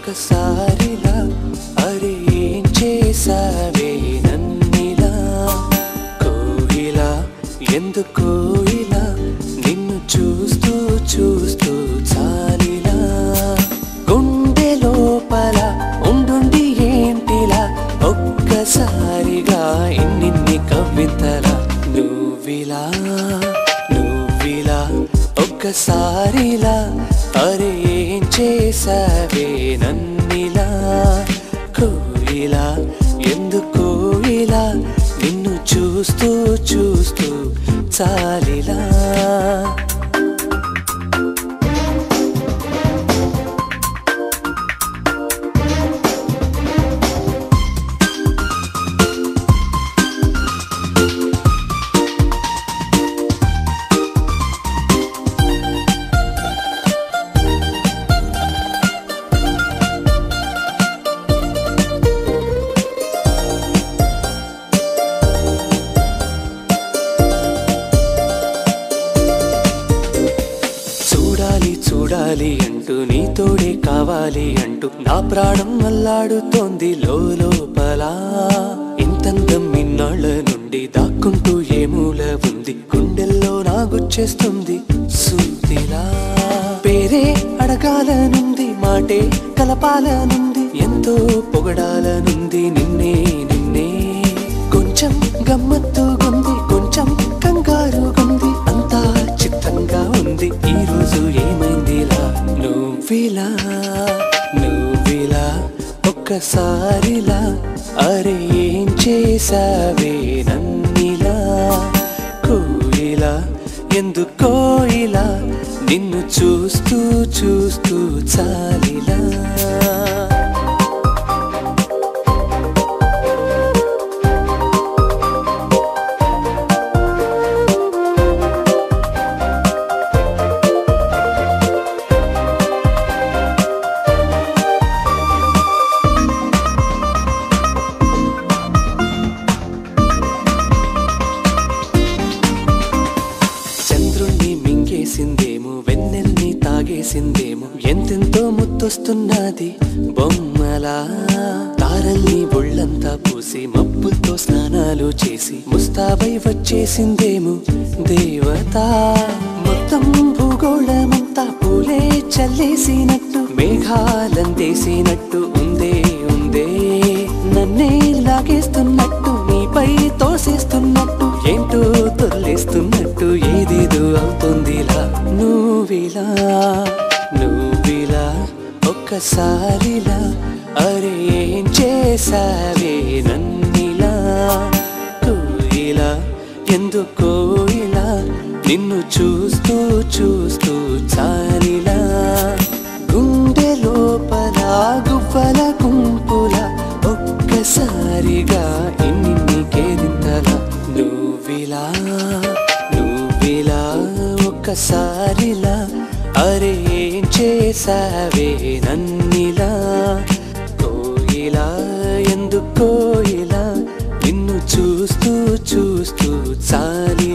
ఒక్కసారిలా అరే ఏం చేసావే నన్నిలా కోయిలా ఎందుకో ఇలా నిన్ను చూస్తూ చూస్తూ చాలిలా గుండె లోపల ఉండుండి ఏంటిలా ఒక్కసారిగా ఇన్నిన్ని కవితల నువ్విలా ఒక్కసారిలా అరే ఏం చేసావే నన్నిలా కోయిలా ఎందుకో ఇలా నిన్ను చూస్తూ చూస్తూ చాలిలా చూడాలి అంటూ నీతోడే కావాలి అంటూ నా ప్రాణం అల్లాడుతోంది లోపల ఇంతందం ఇన్నాళ్ళ నుండి దాక్కుంటూ ఏ మూల ఉంది గుండెల్లో నాగుచ్చేస్తుంది సూదిలా పేరే అడగాలనుంది మాటే కలపాలనుంది ఎంతో పొగడాలనుంది నిన్నే కొంచెం గమ్మత్తుగుంది కొంచెం కంగారుగుంది అంతా చిత్తంగా ఉంది ఈ రోజు ఏమైందిలా నువ్విలా ఒక్కసారిలా అరే ఏం చేసావే నన్నిలా కోయిలా ఎందుకో ఇలా నిన్ను చూస్తూ చూస్తూ చాలిలా మింగేసిందేమో వెన్నెల్ని తాగేసిందేమో ఎంతెంతో ముత్తొస్తున్నది బొమ్మలా తారల్ని ఒళ్ళంతా పూసి మబ్బులతో స్నానాలు చేసి ముస్తాబై వచ్చేసిందేమో దేవత మొత్తం భూగోళమంతా పూలే చల్లేసినట్టు మేఘాలందేసినట్టు ఉందే నన్నే లాగేస్తున్నట్టు నీపై తోసేస్తున్నట్టు ఏంటో తొల్లేస్తున్నట్టు ఏదేదో అవుతుందిలా నువ్విలా ఒక్కసారిలా అరే ఏం చేసావే నన్నిలా కోయిలా ఎందుకో ఇలా నిన్ను చూస్తూ చూస్తూ చాలిలా గుండె లోపల గువ్వల గుంపుల ఒక్కసారిగా ఇన్ని కేరింతల నువ్విలా ఒక్కసారిలా అరే ఏం చేసావే నన్నిలా కోయిలా ఎందుకో ఇలా నిన్ను చూస్తూ చూస్తూ చాలి